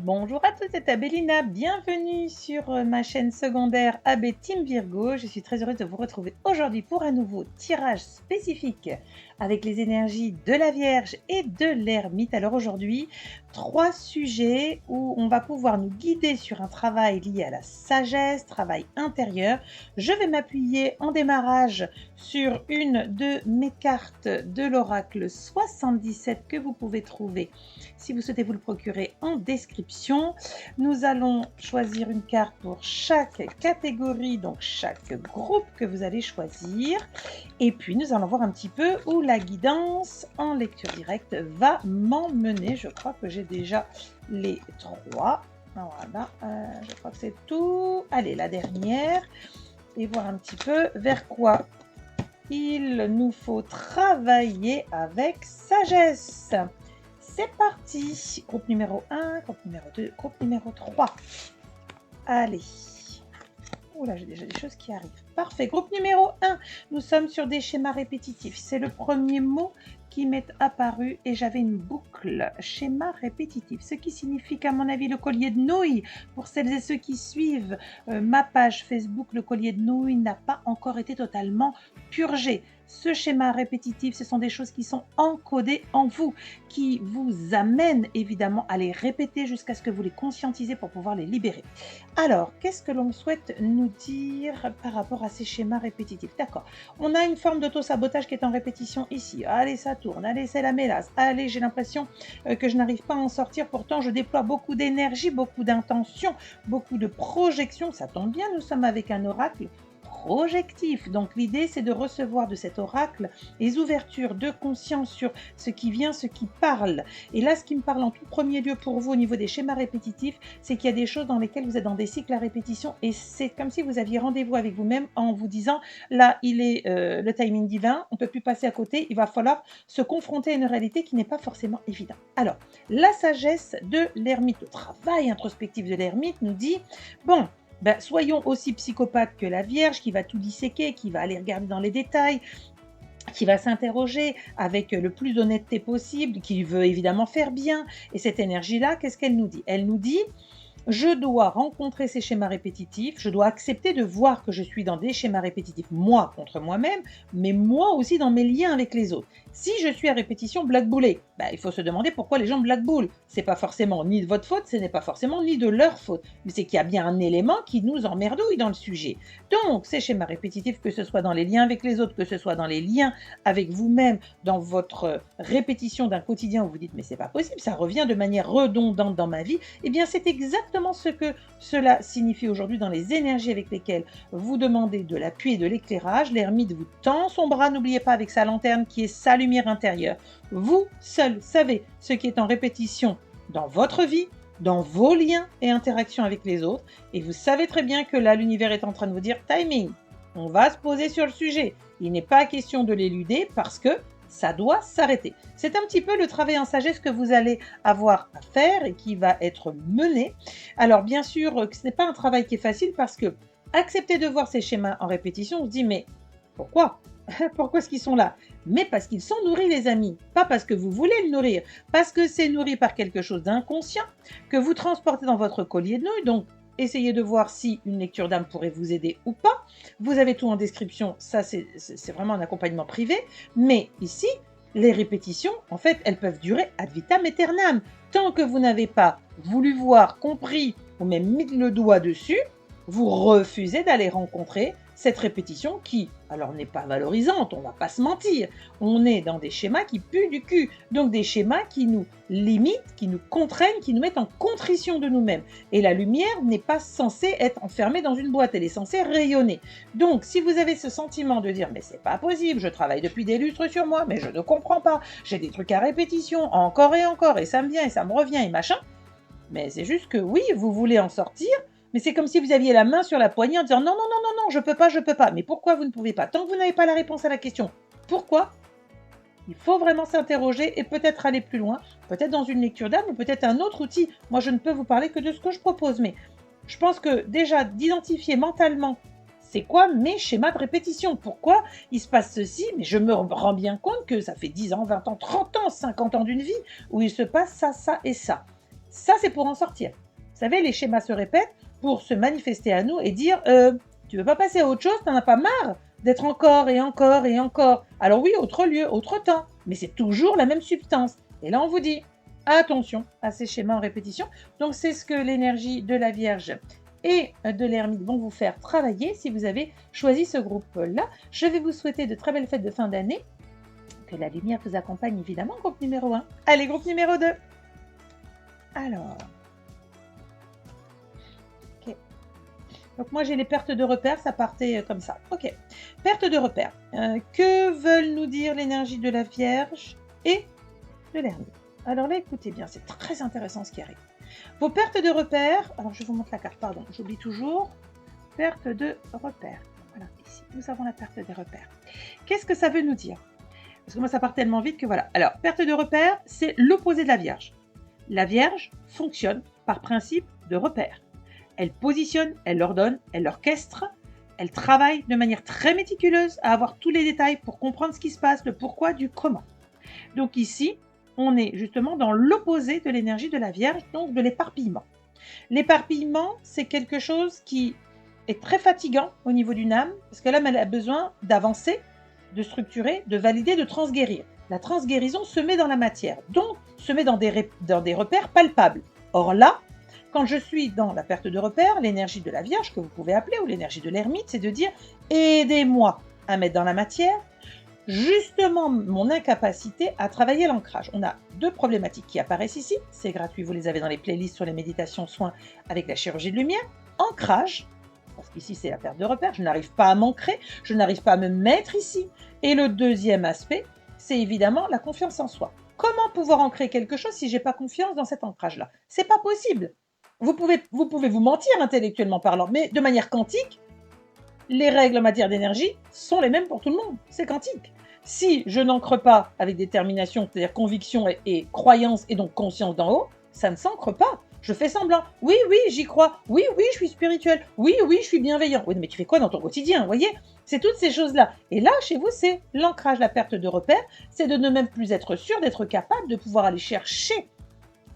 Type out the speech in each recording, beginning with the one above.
Bonjour à tous, c'est Abelina. Bienvenue sur ma chaîne secondaire AB Team Virgo. Je suis très heureuse de vous retrouver aujourd'hui pour un nouveau tirage spécifique avec les énergies de la Vierge et de l'Ermite. Alors aujourd'hui, 3 sujets où on va pouvoir nous guider sur un travail lié à la sagesse, travail intérieur. Je vais m'appuyer en démarrage sur une de mes cartes de l'oracle 77 que vous pouvez trouver si vous souhaitez vous le procurer en description. Nous allons choisir une carte pour chaque catégorie, donc chaque groupe que vous allez choisir. Et puis nous allons voir un petit peu où la guidance en lecture directe va m'emmener. Je crois que j'ai déjà les 3. Voilà, je crois que c'est tout. Allez, la dernière. Et voir un petit peu vers quoi il nous faut travailler avec sagesse. C'est parti. Groupe numéro 1, groupe numéro 2, groupe numéro 3. Allez. Oula, j'ai déjà des choses qui arrivent. Parfait. Groupe numéro 1. Nous sommes sur des schémas répétitifs. C'est le premier mot qui m'est apparu et j'avais une boucle. Schéma répétitif. Ce qui signifie qu'à mon avis, le collier de nouilles, pour celles et ceux qui suivent ma page Facebook, le collier de nouilles n'a pas encore été totalement purgé. Ce schéma répétitif, ce sont des choses qui sont encodées en vous, qui vous amènent évidemment à les répéter jusqu'à ce que vous les conscientisez pour pouvoir les libérer. Alors, qu'est-ce que l'on souhaite nous dire par rapport à ces schémas répétitifs? D'accord, on a une forme d'auto-sabotage qui est en répétition ici. Allez, ça tourne. Allez, c'est la mélasse. Allez, j'ai l'impression que je n'arrive pas à en sortir. Pourtant, je déploie beaucoup d'énergie, beaucoup d'intention, beaucoup de projection. Ça tombe bien, nous sommes avec un oracle projectif. Donc l'idée, c'est de recevoir de cet oracle les ouvertures de conscience sur ce qui vient, ce qui parle. Et là, ce qui me parle en tout premier lieu pour vous au niveau des schémas répétitifs, c'est qu'il y a des choses dans lesquelles vous êtes dans des cycles à répétition et c'est comme si vous aviez rendez-vous avec vous-même en vous disant, là, il est le timing divin, on ne peut plus passer à côté, il va falloir se confronter à une réalité qui n'est pas forcément évidente. Alors, la sagesse de l'ermite, le travail introspectif de l'ermite nous dit, bon, ben, soyons aussi psychopathes que la Vierge qui va tout disséquer, qui va aller regarder dans les détails, qui va s'interroger avec le plus d'honnêteté possible, qui veut évidemment faire bien. Et cette énergie-là, qu'est-ce qu'elle nous dit? Elle nous dit, je dois rencontrer ces schémas répétitifs, je dois accepter de voir que je suis dans des schémas répétitifs, moi contre moi-même, mais moi aussi dans mes liens avec les autres. Si je suis à répétition blackboulée, bah, il faut se demander pourquoi les gens blackboulent. C'est pas forcément ni de votre faute, ce n'est pas forcément ni de leur faute, mais c'est qu'il y a bien un élément qui nous emmerdouille dans le sujet. Donc, ces schémas répétitifs, que ce soit dans les liens avec les autres, que ce soit dans les liens avec vous-même, dans votre répétition d'un quotidien où vous dites mais c'est pas possible, ça revient de manière redondante dans ma vie, eh bien c'est exactement ce que cela signifie aujourd'hui dans les énergies avec lesquelles vous demandez de l'appui et de l'éclairage. L'ermite vous tend son bras, n'oubliez pas, avec sa lanterne qui est sa lumière intérieure. Vous seul savez ce qui est en répétition dans votre vie, dans vos liens et interactions avec les autres, et vous savez très bien que là l'univers est en train de vous dire timing, on va se poser sur le sujet. Il n'est pas question de l'éluder parce que ça doit s'arrêter. C'est un petit peu le travail en sagesse que vous allez avoir à faire et qui va être mené. Alors bien sûr, ce n'est pas un travail qui est facile parce que accepter de voir ces schémas en répétition, on se dit mais pourquoi? Pourquoi est-ce qu'ils sont là? Mais parce qu'ils sont nourris, les amis. Pas parce que vous voulez le nourrir. Parce que c'est nourri par quelque chose d'inconscient que vous transportez dans votre collier de nouilles. Donc, essayez de voir si une lecture d'âme pourrait vous aider ou pas. Vous avez tout en description. Ça, c'est vraiment un accompagnement privé. Mais ici, les répétitions, en fait, elles peuvent durer ad vitam aeternam. Tant que vous n'avez pas voulu voir, compris ou même mis le doigt dessus, vous refusez d'aller rencontrer cette répétition qui, alors n'est pas valorisante, on ne va pas se mentir. On est dans des schémas qui puent du cul, donc des schémas qui nous limitent, qui nous contraignent, qui nous mettent en contrition de nous-mêmes. Et la lumière n'est pas censée être enfermée dans une boîte, elle est censée rayonner. Donc si vous avez ce sentiment de dire mais c'est pas possible, je travaille depuis des lustres sur moi, mais je ne comprends pas, j'ai des trucs à répétition, encore, et ça me vient et ça me revient et machin, mais c'est juste que oui, vous voulez en sortir, mais c'est comme si vous aviez la main sur la poignée en disant non, non, non, non, non, je peux pas, je peux pas. Mais pourquoi vous ne pouvez pas? Tant que vous n'avez pas la réponse à la question, pourquoi? Il faut vraiment s'interroger et peut-être aller plus loin, peut-être dans une lecture d'âme ou peut-être un autre outil. Moi, je ne peux vous parler que de ce que je propose, mais je pense que déjà d'identifier mentalement c'est quoi mes schémas de répétition, pourquoi il se passe ceci, mais je me rends bien compte que ça fait 10 ans, 20 ans, 30 ans, 50 ans d'une vie où il se passe ça, ça et ça. Ça, c'est pour en sortir. Vous savez, les schémas se répètent pour se manifester à nous et dire tu veux pas passer à autre chose, t'en as pas marre d'être encore et encore et encore. Alors oui, autre lieu, autre temps, mais c'est toujours la même substance. Et là, on vous dit attention à ces schémas en répétition. Donc, c'est ce que l'énergie de la Vierge et de l'ermite vont vous faire travailler si vous avez choisi ce groupe-là. Je vais vous souhaiter de très belles fêtes de fin d'année. Que la lumière vous accompagne évidemment, groupe numéro 1. Allez, groupe numéro 2. Alors, ok. Donc moi j'ai les pertes de repères, ça partait comme ça. Ok, perte de repères. Que veulent nous dire l'énergie de la Vierge et de l'ermite? Alors là, écoutez bien, c'est très intéressant ce qui arrive. Vos pertes de repères, alors je vous montre la carte, pardon, j'oublie toujours. Perte de repères. Voilà, ici, nous avons la perte des repères. Qu'est-ce que ça veut nous dire? Parce que moi, ça part tellement vite que voilà. Alors, perte de repères, c'est l'opposé de la Vierge. La Vierge fonctionne par principe de repères. Elle positionne, elle ordonne, elle orchestre, elle travaille de manière très méticuleuse à avoir tous les détails pour comprendre ce qui se passe, le pourquoi du comment. Donc ici, on est justement dans l'opposé de l'énergie de la Vierge, donc de l'éparpillement. L'éparpillement, c'est quelque chose qui est très fatigant au niveau d'une âme, parce que l'âme elle a besoin d'avancer, de structurer, de valider, de transguérir. La transguérison se met dans la matière, donc se met dans des repères palpables. Or là, quand je suis dans la perte de repères, l'énergie de la Vierge, que vous pouvez appeler, ou l'énergie de l'ermite, c'est de dire « aidez-moi à mettre dans la matière » justement mon incapacité à travailler l'ancrage. On a deux problématiques qui apparaissent ici, c'est gratuit, vous les avez dans les playlists sur les méditations soins avec la chirurgie de lumière. Ancrage, parce qu'ici c'est la perte de repères, je n'arrive pas à m'ancrer, je n'arrive pas à me mettre ici. Et le deuxième aspect, c'est évidemment la confiance en soi. Comment pouvoir ancrer quelque chose si j'ai pas confiance dans cet ancrage-là? C'est pas possible. Vous pouvez vous mentir intellectuellement parlant, mais de manière quantique, les règles en matière d'énergie sont les mêmes pour tout le monde. C'est quantique. Si je n'ancre pas avec détermination, c'est-à-dire conviction et croyance et donc conscience d'en haut, ça ne s'ancre pas. Je fais semblant. Oui, oui, j'y crois. Oui, oui, je suis spirituel. Oui, oui, je suis bienveillant. Oui, mais tu fais quoi dans ton quotidien, vous voyez? C'est toutes ces choses-là. Et là, chez vous, c'est l'ancrage, la perte de repères. C'est de ne même plus être sûr, d'être capable de pouvoir aller chercher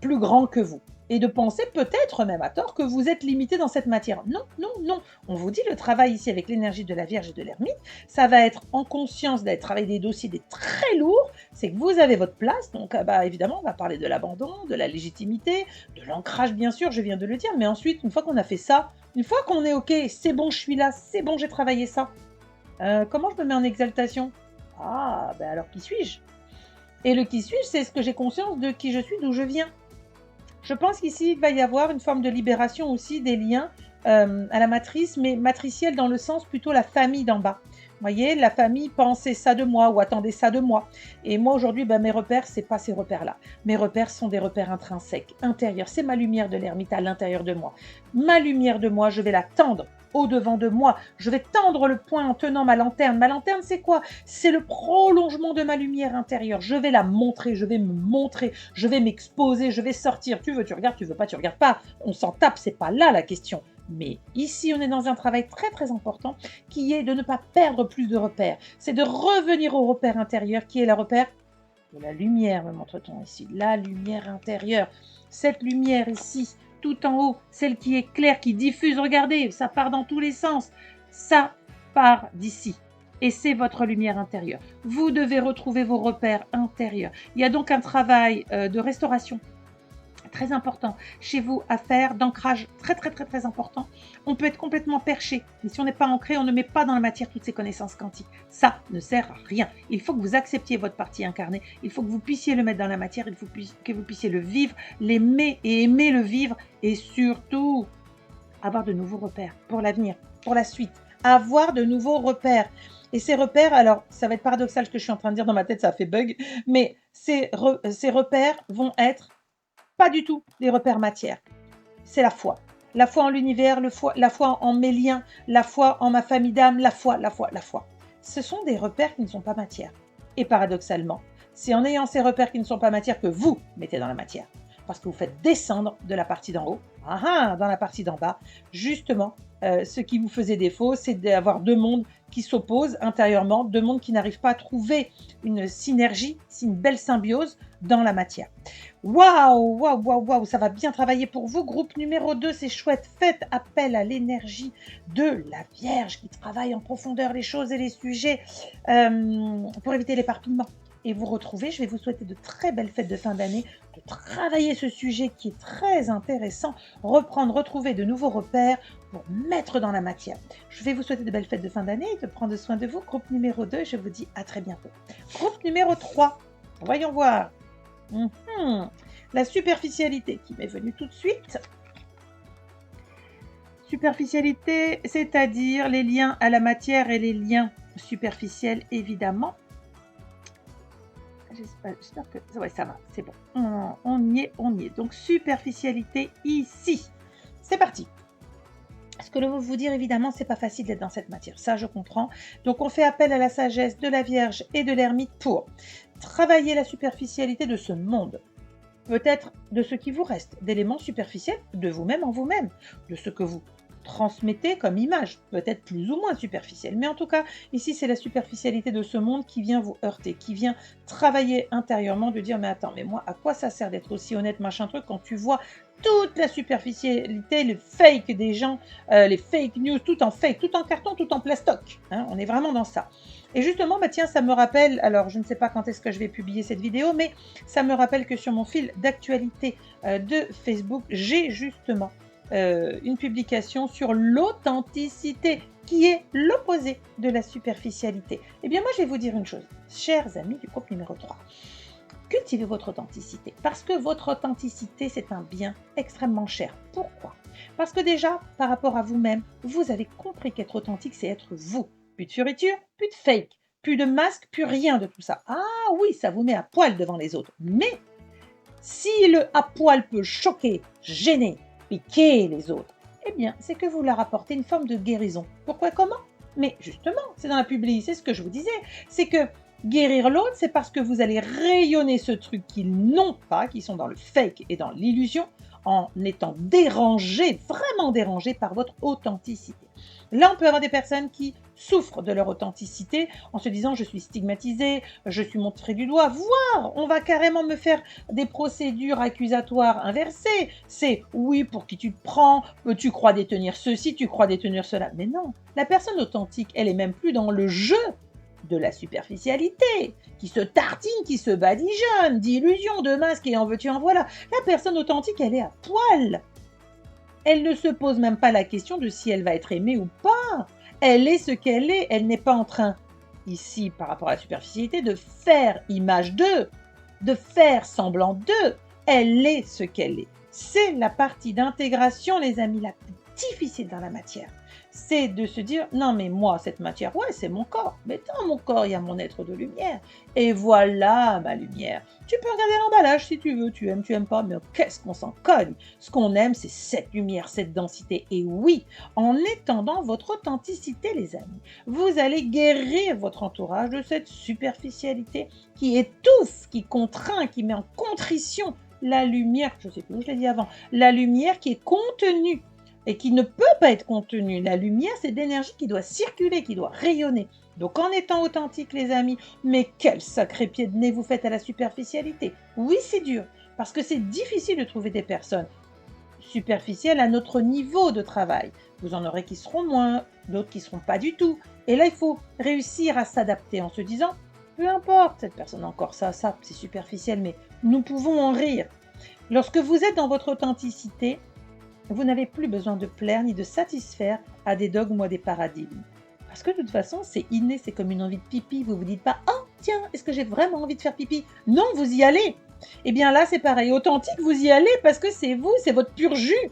plus grand que vous. Et de penser peut-être même à tort que vous êtes limité dans cette matière. Non, non, non. On vous dit le travail ici avec l'énergie de la Vierge et de l'ermite, ça va être en conscience d'aller travailler des dossiers des très lourds, c'est que vous avez votre place, donc évidemment on va parler de l'abandon, de la légitimité, de l'ancrage bien sûr, je viens de le dire, mais ensuite une fois qu'on a fait ça, une fois qu'on est ok, c'est bon je suis là, c'est bon j'ai travaillé ça, comment je me mets en exaltation? Ah, alors qui suis-je? Et le qui suis-je, c'est ce que j'ai conscience de qui je suis, d'où je viens. Je pense qu'ici, il va y avoir une forme de libération aussi des liens à la matrice, mais matricielle dans le sens plutôt la famille d'en bas. Vous voyez, la famille pensait ça de moi ou attendait ça de moi. Et moi, aujourd'hui, mes repères, c'est pas ces repères-là. Mes repères sont des repères intrinsèques, intérieurs. C'est ma lumière de l'ermite à l'intérieur de moi. Ma lumière de moi, je vais la tendre au-devant de moi. Je vais tendre le poing en tenant ma lanterne. Ma lanterne, c'est quoi? C'est le prolongement de ma lumière intérieure. Je vais la montrer, je vais me montrer, je vais m'exposer, je vais sortir. Tu veux, tu regardes, tu veux pas, tu regardes pas. On s'en tape, c'est pas là la question. Mais ici, on est dans un travail très très important qui est de ne pas perdre plus de repères. C'est de revenir au repère intérieur qui est le repère de la lumière, me montre-t-on ici. La lumière intérieure. Cette lumière ici, tout en haut, celle qui est claire, qui diffuse, regardez, ça part dans tous les sens. Ça part d'ici. Et c'est votre lumière intérieure. Vous devez retrouver vos repères intérieurs. Il y a donc un travail de restauration très important chez vous à faire, d'ancrage très très très très important. On peut être complètement perché, mais si on n'est pas ancré, on ne met pas dans la matière toutes ces connaissances quantiques. Ça ne sert à rien. Il faut que vous acceptiez votre partie incarnée, il faut que vous puissiez le mettre dans la matière, il faut que vous puissiez le vivre, l'aimer et aimer le vivre, et surtout avoir de nouveaux repères pour l'avenir, pour la suite, avoir de nouveaux repères. Et ces repères, alors ça va être paradoxal ce que je suis en train de dire dans ma tête, ça a fait bug, mais ces repères vont être pas du tout des repères matière. C'est la foi. La foi en l'univers, la foi en mes liens, la foi en ma famille d'âme, la foi. Ce sont des repères qui ne sont pas matière. Et paradoxalement, c'est en ayant ces repères qui ne sont pas matière que vous mettez dans la matière. parce que vous faites descendre de la partie d'en haut, dans la partie d'en bas. Justement, ce qui vous faisait défaut, c'est d'avoir deux mondes qui s'opposent intérieurement, deux mondes qui n'arrivent pas à trouver une synergie, une belle symbiose dans la matière. Waouh, waouh, waouh, waouh, ça va bien travailler pour vous. Groupe numéro 2, c'est chouette. Faites appel à l'énergie de la Vierge qui travaille en profondeur les choses et les sujets pour éviter l'éparpillement. Et vous retrouvez, je vais vous souhaiter de très belles fêtes de fin d'année, de travailler ce sujet qui est très intéressant, reprendre, retrouver de nouveaux repères pour mettre dans la matière. Je vais vous souhaiter de belles fêtes de fin d'année et de prendre soin de vous. Groupe numéro 2, je vous dis à très bientôt. Groupe numéro 3, voyons voir. La superficialité qui m'est venue tout de suite. Superficialité, c'est-à-dire les liens à la matière et les liens superficiels, évidemment. J'espère que ouais, ça va, c'est bon. On y est, on y est. Donc, superficialité ici. C'est parti. Ce que je veux vous dire, évidemment, c'est pas facile d'être dans cette matière. Ça, je comprends. Donc, on fait appel à la sagesse de la Vierge et de l'ermite pour travailler la superficialité de ce monde. Peut-être de ce qui vous reste, d'éléments superficiels de vous-même en vous-même, de ce que vous transmettez comme image, peut-être plus ou moins superficielle. Mais en tout cas, ici, c'est la superficialité de ce monde qui vient vous heurter, qui vient travailler intérieurement, de dire, mais attends, mais moi, à quoi ça sert d'être aussi honnête, machin truc, quand tu vois toute la superficialité, le fake des gens, les fake news, tout en fake, tout en carton, tout en plastoc. Hein, on est vraiment dans ça. Et justement, bah tiens, ça me rappelle, alors je ne sais pas quand est-ce que je vais publier cette vidéo, mais ça me rappelle que sur mon fil d'actualité de Facebook, j'ai justement une publication sur l'authenticité, qui est l'opposé de la superficialité. Eh bien moi, je vais vous dire une chose, chers amis du groupe numéro 3. Cultivez votre authenticité, parce que votre authenticité, c'est un bien extrêmement cher. Pourquoi? Parce que déjà, par rapport à vous-même, vous avez compris qu'être authentique, c'est être vous. Plus de fioriture, plus de fake, plus de masque, plus rien de tout ça. Ah oui, ça vous met à poil devant les autres. Mais si le à poil peut choquer, gêner, piquer les autres, eh bien, c'est que vous leur apportez une forme de guérison. Pourquoi, comment? Mais justement, c'est dans la publicité, c'est ce que je vous disais, c'est que guérir l'autre, c'est parce que vous allez rayonner ce truc qu'ils n'ont pas, qui sont dans le fake et dans l'illusion, en étant dérangés, vraiment dérangés par votre authenticité. Là, on peut avoir des personnes qui souffrent de leur authenticité en se disant « je suis stigmatisée, je suis montrée du doigt », voire on va carrément me faire des procédures accusatoires inversées. C'est « oui, pour qui tu te prends, tu crois détenir ceci, tu crois détenir cela ». Mais non, la personne authentique, elle est même plus dans le jeu de la superficialité, qui se tartine, qui se badigeonne, d'illusions, de masques et en veux-tu en voilà. La personne authentique, elle est à poil. Elle ne se pose même pas la question de si elle va être aimée ou pas. Elle est ce qu'elle est. Elle n'est pas en train, ici, par rapport à la superficialité, de faire image d'eux, de faire semblant d'eux. Elle est ce qu'elle est. C'est la partie d'intégration, les amis, la plus difficile dans la matière. C'est de se dire, non mais moi, cette matière, ouais, c'est mon corps. Mais dans mon corps, il y a mon être de lumière. Et voilà ma lumière. Tu peux regarder l'emballage si tu veux, tu aimes pas, mais qu'est-ce qu'on s'en cogne. Ce qu'on aime, c'est cette lumière, cette densité. Et oui, en étendant votre authenticité, les amis, vous allez guérir votre entourage de cette superficialité qui étouffe, qui contraint, qui met en contrition la lumière, je sais plus où je l'ai dit avant, la lumière qui est contenue et qui ne peut pas être contenue. La lumière, c'est de l'énergie qui doit circuler, qui doit rayonner. Donc en étant authentique, les amis, mais quel sacré pied de nez vous faites à la superficialité. Oui, c'est dur, parce que c'est difficile de trouver des personnes superficielles à notre niveau de travail. Vous en aurez qui seront moins, d'autres qui ne seront pas du tout. Et là, il faut réussir à s'adapter en se disant, peu importe, cette personne a encore ça, c'est superficiel, mais nous pouvons en rire. Lorsque vous êtes dans votre authenticité, vous n'avez plus besoin de plaire ni de satisfaire à des dogmes ou à des paradigmes. Parce que de toute façon, c'est inné, c'est comme une envie de pipi. Vous ne vous dites pas « Oh, tiens, est-ce que j'ai vraiment envie de faire pipi ?» Non, vous y allez. Eh bien là, c'est pareil. Authentique, vous y allez parce que c'est vous, c'est votre pur jus.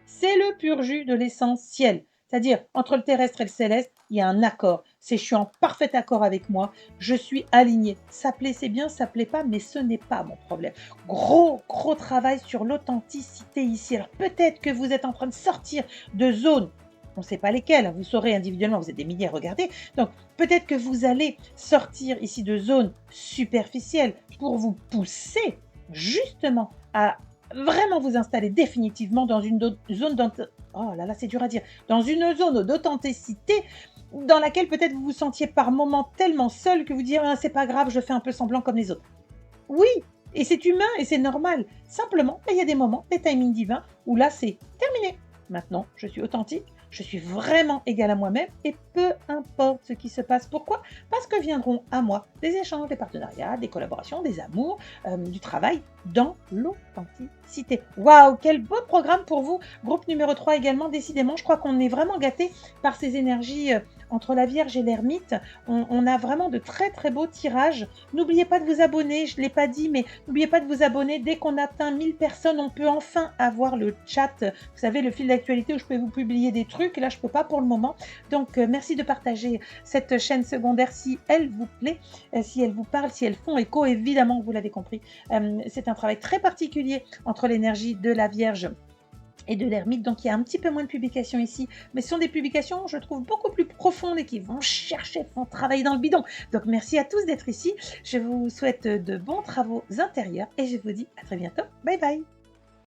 C'est le pur jus de l'essentiel. C'est-à-dire, entre le terrestre et le céleste, il y a un accord. C'est je suis en parfait accord avec moi, je suis alignée. Ça plaît, c'est bien, ça plaît pas, mais ce n'est pas mon problème. Gros travail sur l'authenticité ici. Alors peut-être que vous êtes en train de sortir de zones, on ne sait pas lesquelles, vous saurez individuellement, vous êtes des milliers à regarder. Donc peut-être que vous allez sortir ici de zones superficielles pour vous pousser justement à vraiment vous installer définitivement dans une zone oh là là, c'est dur à dire, dans une zone d'authenticité dans laquelle peut-être vous vous sentiez par moments tellement seul que vous disiez: «Ah, c'est pas grave, je fais un peu semblant comme les autres». Oui, et c'est humain et c'est normal. Simplement, bah, il y a des moments, des timings divins où là, c'est terminé. Maintenant, je suis authentique, je suis vraiment égale à moi-même et peu importe ce qui se passe. Pourquoi? Parce que viendront à moi des échanges, des partenariats, des collaborations, des amours, du travail dans l'authenticité. Waouh, quel beau programme pour vous! Groupe numéro 3 également, décidément, je crois qu'on est vraiment gâtés par ces énergies entre la Vierge et l'Ermite. On a vraiment de très très beaux tirages. N'oubliez pas de vous abonner, je ne l'ai pas dit, mais n'oubliez pas de vous abonner. Dès qu'on atteint 1000 personnes, on peut enfin avoir le chat. Vous savez, le fil d'actualité où je peux vous publier des trucs. Là, je ne peux pas pour le moment. Donc, merci de partager cette chaîne secondaire si elle vous plaît, si elle vous parle, si elles font écho. Évidemment, vous l'avez compris. C'est un travail très particulier entre l'énergie de la Vierge et de l'ermite, donc il y a un petit peu moins de publications ici, mais ce sont des publications, je trouve, beaucoup plus profondes et qui vont chercher, vont travailler dans le bidon. Donc merci à tous d'être ici, je vous souhaite de bons travaux intérieurs et je vous dis à très bientôt, bye bye.